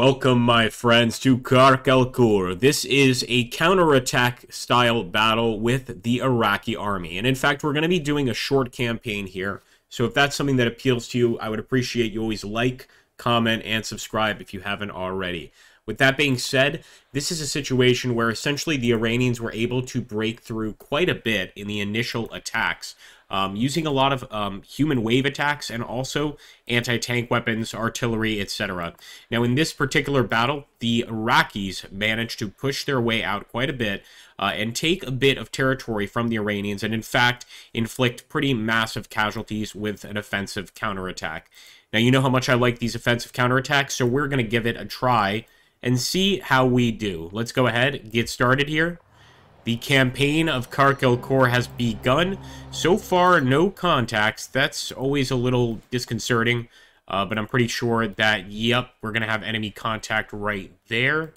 Welcome, my friends, to Karkeh. This is a counterattack style battle with the Iraqi army. And in fact, we're going to be doing a short campaign here. So if that's something that appeals to you, I would appreciate you always like, comment, and subscribe if you haven't already. With that being said, this is a situation where essentially the Iranians were able to break through quite a bit in the initial attacks, using a lot of human wave attacks and also anti-tank weapons, artillery, etc. Now, in this particular battle, the Iraqis managed to push their way out quite a bit and take a bit of territory from the Iranians and, in fact, inflict pretty massive casualties with an offensive counterattack. Now, you know how much I like these offensive counterattacks, so we're going to give it a try and see how we do. Let's go ahead, get started here. The campaign of Khor has begun. So far, no contacts. That's always a little disconcerting, but I'm pretty sure that, yep, we're going to have enemy contact right there.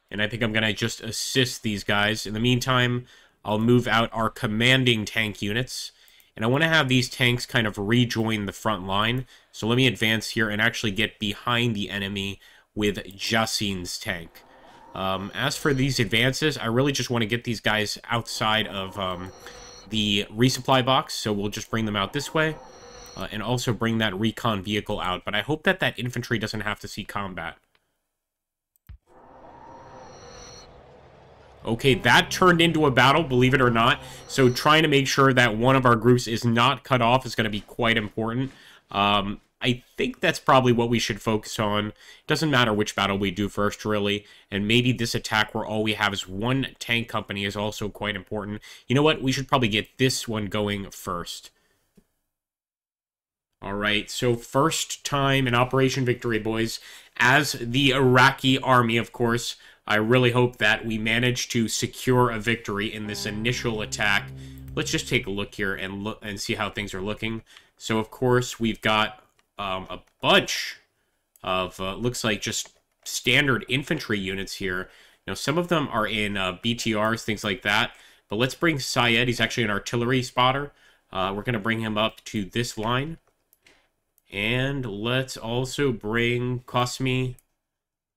And I think I'm going to just assist these guys. In the meantime, I'll move out our commanding tank units. And I want to have these tanks kind of rejoin the front line. So let me advance here and actually get behind the enemy with Jasin's tank. As for these advances, I really just want to get these guys outside of the resupply box. So we'll just bring them out this way. And also bring that recon vehicle out. But I hope that that infantry doesn't have to see combat. Okay, that turned into a battle, believe it or not. So trying to make sure that one of our groups is not cut off is going to be quite important. I think that's probably what we should focus on. It doesn't matter which battle we do first, really. And maybe this attack where all we have is one tank company is also quite important. You know what? We should probably get this one going first. Alright, so first time in Operation Victory, boys. As the Iraqi army, of course, I really hope that we manage to secure a victory in this initial attack. Let's just take a look here and see how things are looking. So, of course, we've got a bunch of, looks like just standard infantry units here. Now, some of them are in BTRs, things like that. But let's bring Syed. He's actually an artillery spotter. We're going to bring him up to this line. And let's also bring Qasmi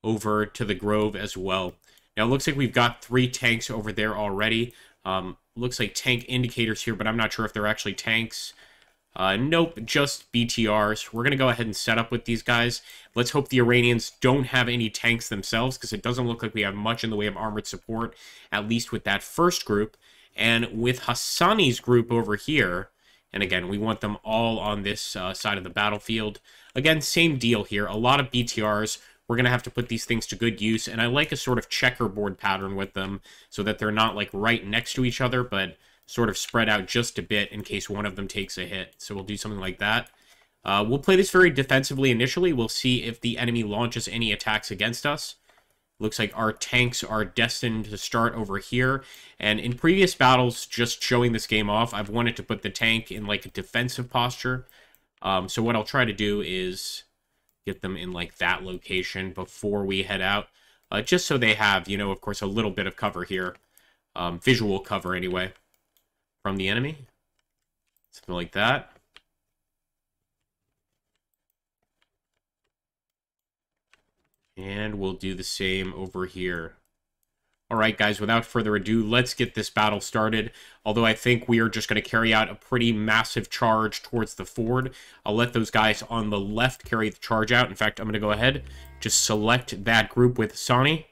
over to the Grove as well. Now, it looks like we've got 3 tanks over there already. Looks like tank indicators here, but I'm not sure if they're actually tanks. Nope, just BTRs. We're going to go ahead and set up with these guys. Let's hope the Iranians don't have any tanks themselves, because it doesn't look like we have much in the way of armored support, at least with that first group. And with Hassani's group over here, and again, we want them all on this side of the battlefield. Again, same deal here. A lot of BTRs. We're going to have to put these things to good use, and I like a sort of checkerboard pattern with them so that they're not, like, right next to each other, but sort of spread out just a bit in case one of them takes a hit. So we'll do something like that. We'll play this very defensively initially. We'll see if the enemy launches any attacks against us. Looks like our tanks are destined to start over here. And in previous battles, just showing this game off, I've wanted to put the tank in, like, a defensive posture. So what I'll try to do is get them in, like, that location before we head out. Just so they have, you know, of course, a little bit of cover here. Visual cover, anyway, from the enemy. Something like that. And we'll do the same over here. Alright, guys, without further ado, let's get this battle started. Although I think we are just going to carry out a pretty massive charge towards the ford. I'll let those guys on the left carry the charge out. In fact, I'm going to go ahead, just select that group with Sani.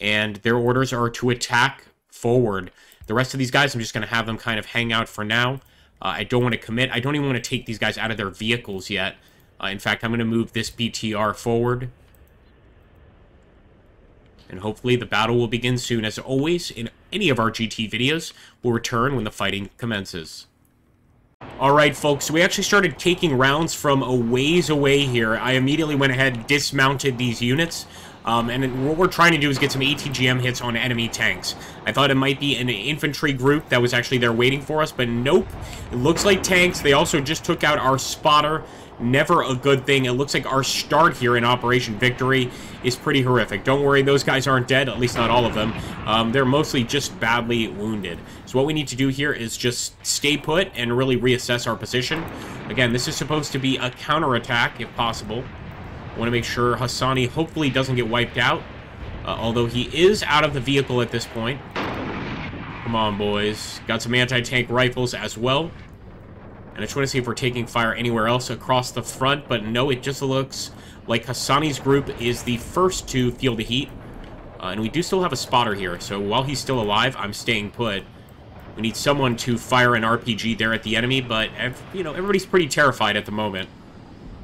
And their orders are to attack forward. The rest of these guys, I'm just going to have them kind of hang out for now. I don't want to commit. I don't even want to take these guys out of their vehicles yet. In fact, I'm going to move this BTR forward. And hopefully the battle will begin soon. As always, in any of our GT videos, we'll return when the fighting commences. Alright, folks, so we actually started taking rounds from a ways away here. I immediately went ahead and dismounted these units. And what we're trying to do is get some ATGM hits on enemy tanks. I thought it might be an infantry group that was actually there waiting for us, but nope. It looks like tanks. They also just took out our spotter. Never a good thing. It looks like our start here in Operation Victory is pretty horrific. Don't worry, those guys aren't dead, at least not all of them. They're mostly just badly wounded. So what we need to do here is just stay put and really reassess our position. Again, this is supposed to be a counterattack, if possible. I want to make sure Hassani hopefully doesn't get wiped out. Although he is out of the vehicle at this point. Come on, boys. Got some anti-tank rifles as well. And I just want to see if we're taking fire anywhere else across the front. But no, it just looks like Hassani's group is the first to feel the heat. And we do still have a spotter here. So while he's still alive, I'm staying put. We need someone to fire an RPG there at the enemy. But, you know, everybody's pretty terrified at the moment.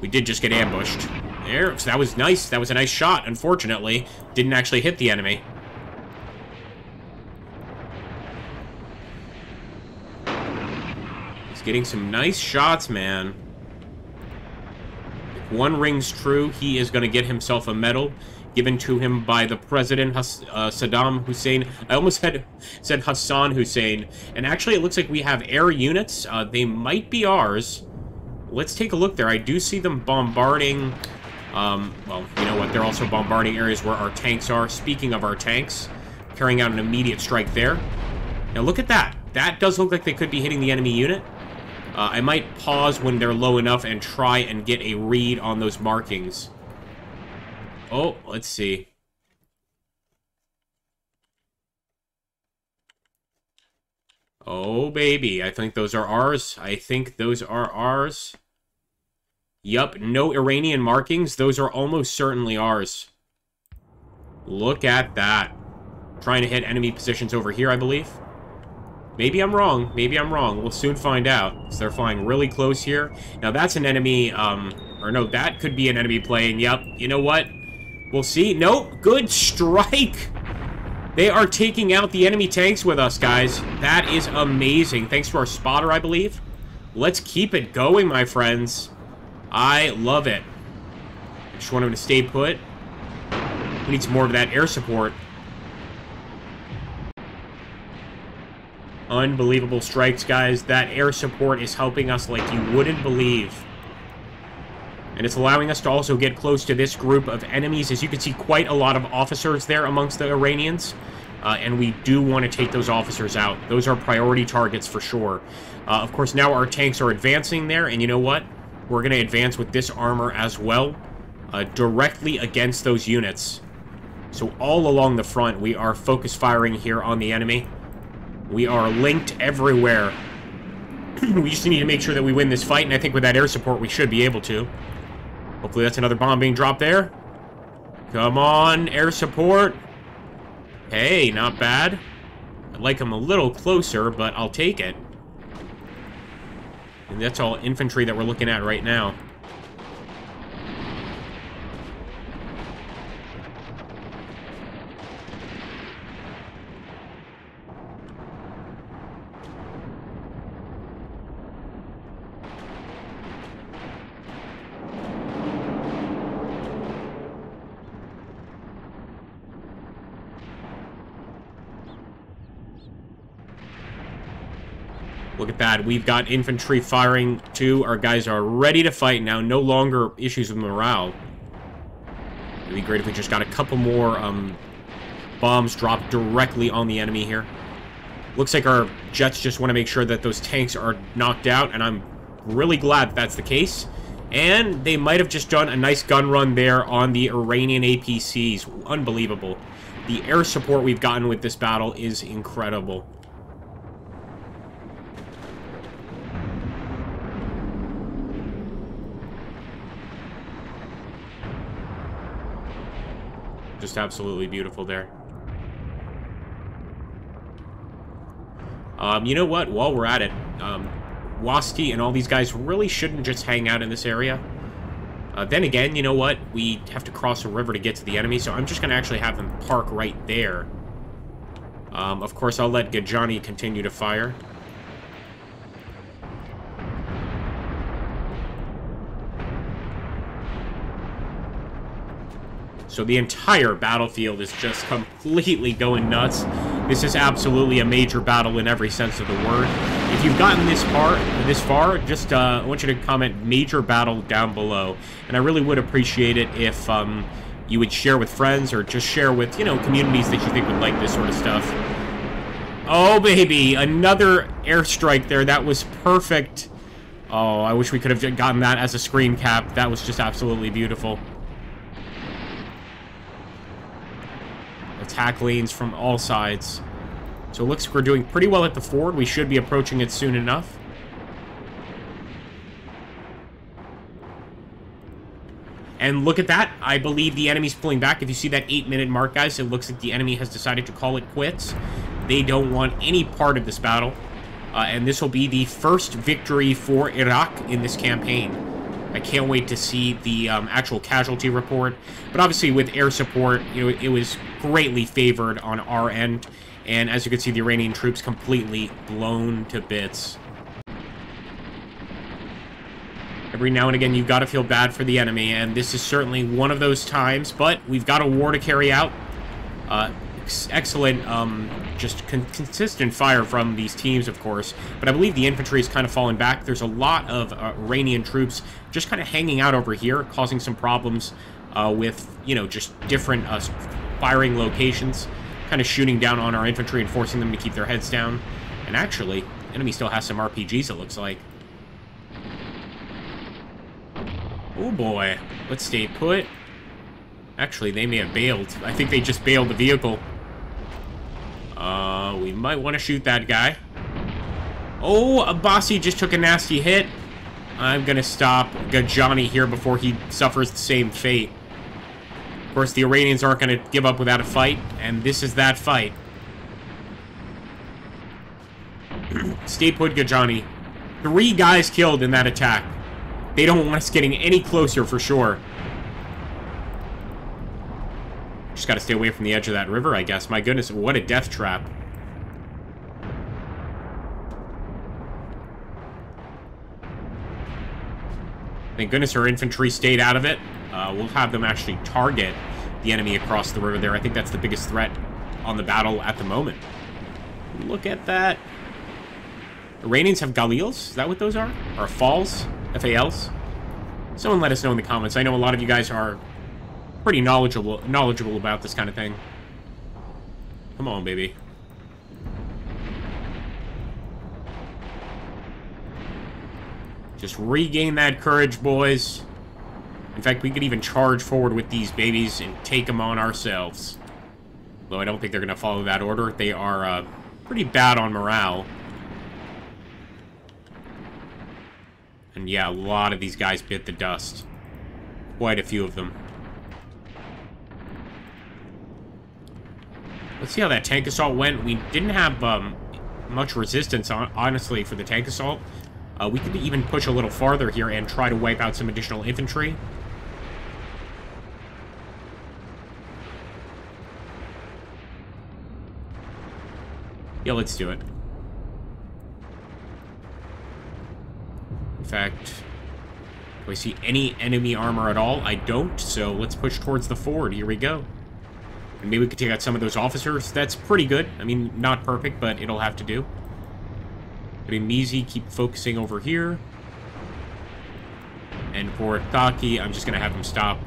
We did just get ambushed. There, so that was nice. That was a nice shot. Unfortunately, didn't actually hit the enemy. He's getting some nice shots, man. If one rings true, he is going to get himself a medal given to him by the president, Saddam Hussein. I almost said Hassan Hussein. And actually, it looks like we have air units. They might be ours. Let's take a look there. I do see them bombarding... well, you know what? They're also bombarding areas where our tanks are. Speaking of our tanks, carrying out an immediate strike there. Now, look at that. That does look like they could be hitting the enemy unit. I might pause when they're low enough and try and get a read on those markings. Oh, let's see. Oh, baby. I think those are ours. I think those are ours. Yup, no Iranian markings. Those are almost certainly ours. Look at that. Trying to hit enemy positions over here, I believe. Maybe I'm wrong. Maybe I'm wrong. We'll soon find out. So they're flying really close here. Now, that's an enemy, or no, that could be an enemy plane. Yup, you know what? We'll see. Nope, good strike. They are taking out the enemy tanks with us, guys. That is amazing. Thanks to our spotter, I believe. Let's keep it going, my friends. I love it. I just want him to stay put. We need some more of that air support. Unbelievable strikes, guys. That air support is helping us like you wouldn't believe. And it's allowing us to also get close to this group of enemies. As you can see, quite a lot of officers there amongst the Iranians. And we do want to take those officers out. Those are priority targets for sure. Of course, now our tanks are advancing there. And you know what? We're going to advance with this armor as well, directly against those units. So all along the front, we are focus firing here on the enemy. We are linked everywhere. We just need to make sure that we win this fight, and I think with that air support, we should be able to. Hopefully that's another bomb being dropped there. Come on, air support. Hey, not bad. I'd like them a little closer, but I'll take it. And that's all infantry that we're looking at right now. Look at that. We've got infantry firing, too. Our guys are ready to fight now. No longer issues with morale. It'd be great if we just got a couple more bombs dropped directly on the enemy here. Looks like our jets just want to make sure that those tanks are knocked out, and I'm really glad that's the case. And they might have just done a nice gun run there on the Iranian APCs. Unbelievable. The air support we've gotten with this battle is incredible. Just absolutely beautiful there. You know what? While we're at it, Wasti and all these guys really shouldn't just hang out in this area. Then again, you know what? We have to cross a river to get to the enemy, so I'm just going to actually have them park right there. Of course, I'll let Gajani continue to fire. So the entire battlefield is just completely going nuts. This is absolutely a major battle in every sense of the word. If you've gotten this far, just I want you to comment major battle down below. And I really would appreciate it if you would share with friends or just share with, you know, communities that you think would like this sort of stuff. Oh, baby, another airstrike there. That was perfect. Oh, I wish we could have gotten that as a screen cap. That was just absolutely beautiful. attack lanes from all sides. So it looks like we're doing pretty well at the ford. We should be approaching it soon enough. And look at that. I believe the enemy's pulling back. If you see that 8-minute mark, guys, it looks like the enemy has decided to call it quits. They don't want any part of this battle. And this will be the first victory for Iraq in this campaign. I can't wait to see the actual casualty report. But obviously, with air support, you know, it was greatly favored on our end. And as you can see, the Iranian troops completely blown to bits. Every now and again, you've got to feel bad for the enemy, and this is certainly one of those times, but we've got a war to carry out. Excellent, just consistent fire from these teams, of course, but I believe the infantry has kind of fallen back. There's a lot of Iranian troops just kind of hanging out over here, causing some problems with, you know, just different firing locations, kind of shooting down on our infantry and forcing them to keep their heads down. And actually, the enemy still has some RPGs, it looks like. Oh boy, let's stay put. Actually, they may have bailed. I think they just bailed the vehicle. We might want to shoot that guy. Oh, Abbasi just took a nasty hit. I'm gonna stop Gajani here before he suffers the same fate. Of course, the Iranians aren't gonna give up without a fight, and this is that fight. Stay put, Gajani. 3 guys killed in that attack. They don't want us getting any closer for sure. Just gotta stay away from the edge of that river, I guess. My goodness, what a death trap. Thank goodness our infantry stayed out of it. We'll have them actually target the enemy across the river there. I think that's the biggest threat on the battle at the moment. Look at that. Iranians have Galils? Is that what those are? Or Fals? FALs? Someone let us know in the comments. I know a lot of you guys are pretty knowledgeable about this kind of thing. Come on, baby. Just regain that courage, boys. In fact, we could even charge forward with these babies and take them on ourselves. Though I don't think they're going to follow that order. They are pretty bad on morale. And yeah, a lot of these guys bit the dust. Quite a few of them. Let's see how that tank assault went. We didn't have much resistance, honestly, for the tank assault. We could even push a little farther here and try to wipe out some additional infantry. Yeah, let's do it. In fact, do I see any enemy armor at all? I don't, so let's push towards the ford. Here we go. And maybe we could take out some of those officers. That's pretty good. I mean, not perfect, but it'll have to do. Mizi, keep focusing over here. And for Taki, I'm just going to have him stop.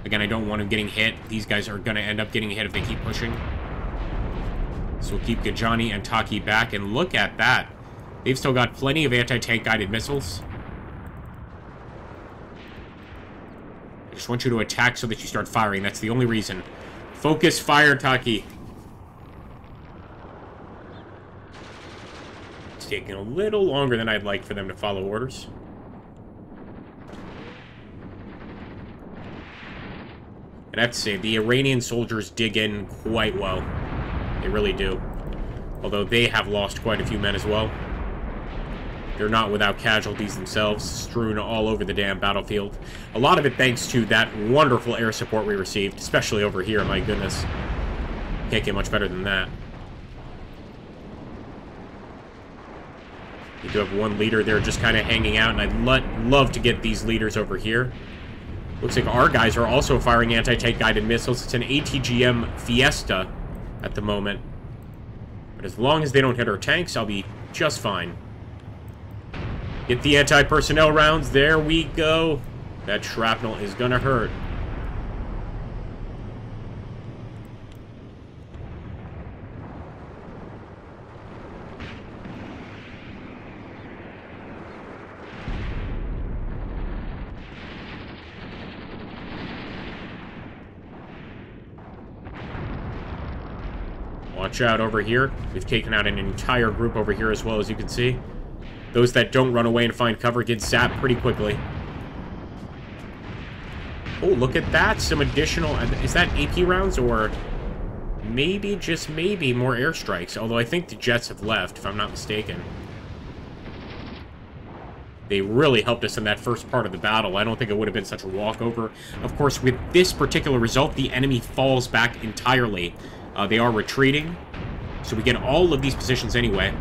Again, I don't want him getting hit. These guys are going to end up getting hit if they keep pushing. So we'll keep Gajani and Taki back. And look at that. They've still got plenty of anti-tank guided missiles. I just want you to attack so that you start firing. That's the only reason. Focus fire, Taki. It's taking a little longer than I'd like for them to follow orders. And I have to say, the Iranian soldiers dig in quite well. They really do. Although they have lost quite a few men as well. They're not without casualties themselves, strewn all over the damn battlefield. A lot of it thanks to that wonderful air support we received, especially over here, my goodness. Can't get much better than that. You do have one leader there just kind of hanging out, and I'd love to get these leaders over here. Looks like our guys are also firing anti-tank guided missiles. It's an ATGM Fiesta at the moment. But as long as they don't hit our tanks, I'll be just fine. Get the anti-personnel rounds. There we go. That shrapnel is gonna hurt. Watch out over here. We've taken out an entire group over here as well, as you can see. Those that don't run away and find cover get zapped pretty quickly. Oh, look at that. Some additional... Is that AP rounds or maybe, just maybe, more airstrikes? Although I think the jets have left, if I'm not mistaken. They really helped us in that first part of the battle. I don't think it would have been such a walkover. Of course, with this particular result, the enemy falls back entirely. They are retreating, so we get all of these positions anyway.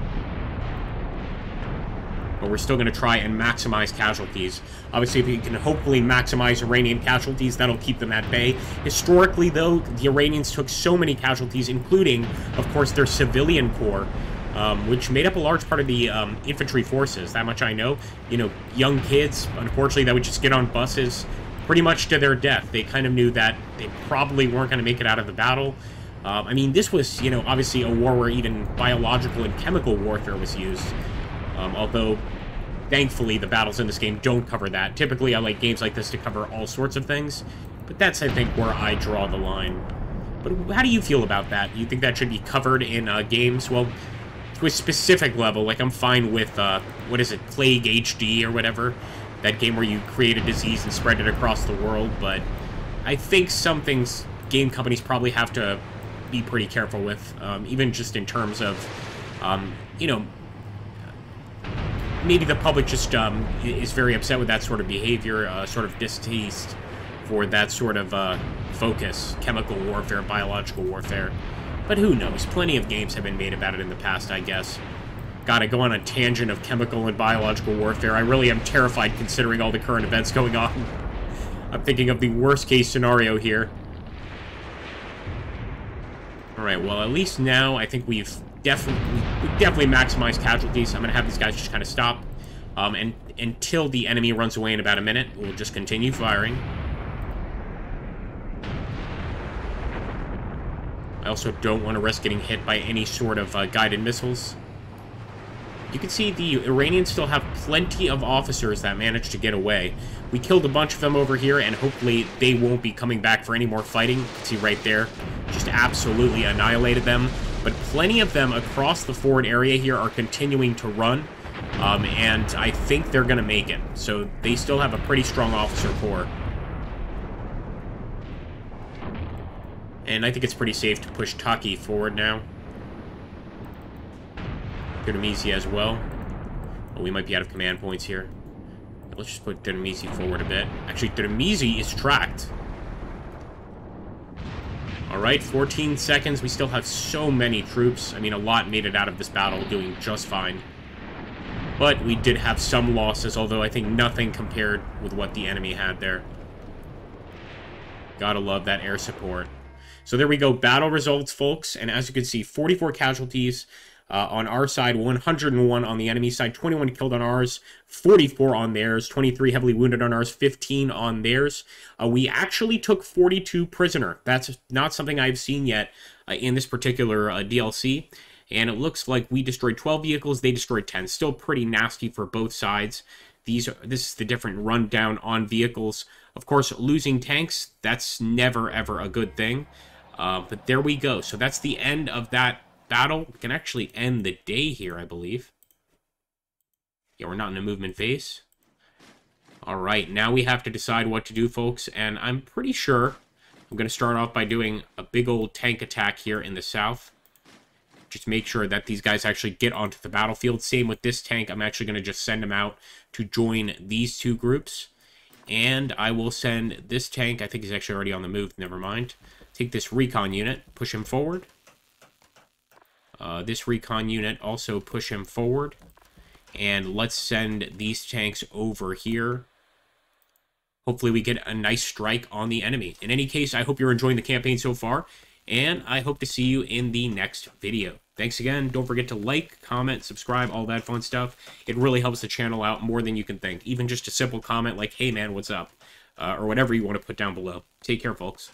But we're still going to try and maximize casualties. Obviously, if we can hopefully maximize Iranian casualties, that'll keep them at bay. Historically, though, the Iranians took so many casualties, including, of course, their civilian corps, which made up a large part of the infantry forces. That much I know. You know, young kids, unfortunately, that would just get on buses pretty much to their death. They kind of knew that they probably weren't going to make it out of the battle. I mean, this was, you know, obviously a war where even biological and chemical warfare was used. Although, thankfully, the battles in this game don't cover that. Typically, I like games like this to cover all sorts of things. But that's, I think, where I draw the line. But how do you feel about that? You think that should be covered in games? Well, to a specific level, like I'm fine with, what is it, Plague HD or whatever? That game where you create a disease and spread it across the world. But I think some things game companies probably have to be pretty careful with, even just in terms of, you know, maybe the public just is very upset with that sort of behavior, sort of distaste for that sort of focus, chemical warfare, biological warfare. But who knows? Plenty of games have been made about it in the past, I guess. Gotta go on a tangent of chemical and biological warfare. I really am terrified considering all the current events going on. I'm thinking of the worst case scenario here. Alright, well, at least now I think we've definitely maximized casualties. I'm going to have these guys just kind of stop. And until the enemy runs away in about a minute, we'll just continue firing. I also don't want to risk getting hit by any sort of guided missiles. You can see the Iranians still have plenty of officers that managed to get away. We killed a bunch of them over here, and hopefully they won't be coming back for any more fighting. You can see right there, just absolutely annihilated them. But plenty of them across the forward area here are continuing to run, and I think they're going to make it. So they still have a pretty strong officer corps. And I think it's pretty safe to push Taki forward now. Dynamisi as well. Oh, we might be out of command points here. Let's just put Dynamisi forward a bit. Actually, Dynamisi is tracked. Alright, 14 seconds. We still have so many troops. I mean, a lot made it out of this battle doing just fine. But we did have some losses, although I think nothing compared with what the enemy had there. Gotta love that air support. So there we go, battle results, folks. And as you can see, 44 casualties on our side, 101 on the enemy side, 21 killed on ours, 44 on theirs, 23 heavily wounded on ours, 15 on theirs. We actually took 42 prisoner. That's not something I've seen yet in this particular DLC. And it looks like we destroyed 12 vehicles, they destroyed 10. Still pretty nasty for both sides. This is the different rundown on vehicles. Of course, losing tanks, that's never, ever a good thing. But there we go. So that's the end of that battle. We can actually end the day here, I believe. Yeah, we're not in a movement phase. Alright, now we have to decide what to do, folks. And I'm pretty sure I'm going to start off by doing a big old tank attack here in the south. Just make sure that these guys actually get onto the battlefield. Same with this tank. I'm actually going to just send them out to join these two groups. And I will send this tank, I think he's actually already on the move, never mind. Take this recon unit, push him forward. This recon unit, also push him forward. And let's send these tanks over here. Hopefully we get a nice strike on the enemy. In any case, I hope you're enjoying the campaign so far. And I hope to see you in the next video. Thanks again. Don't forget to like, comment, subscribe, all that fun stuff. It really helps the channel out more than you can think. Even just a simple comment like, hey man, what's up? Or whatever you want to put down below. Take care, folks.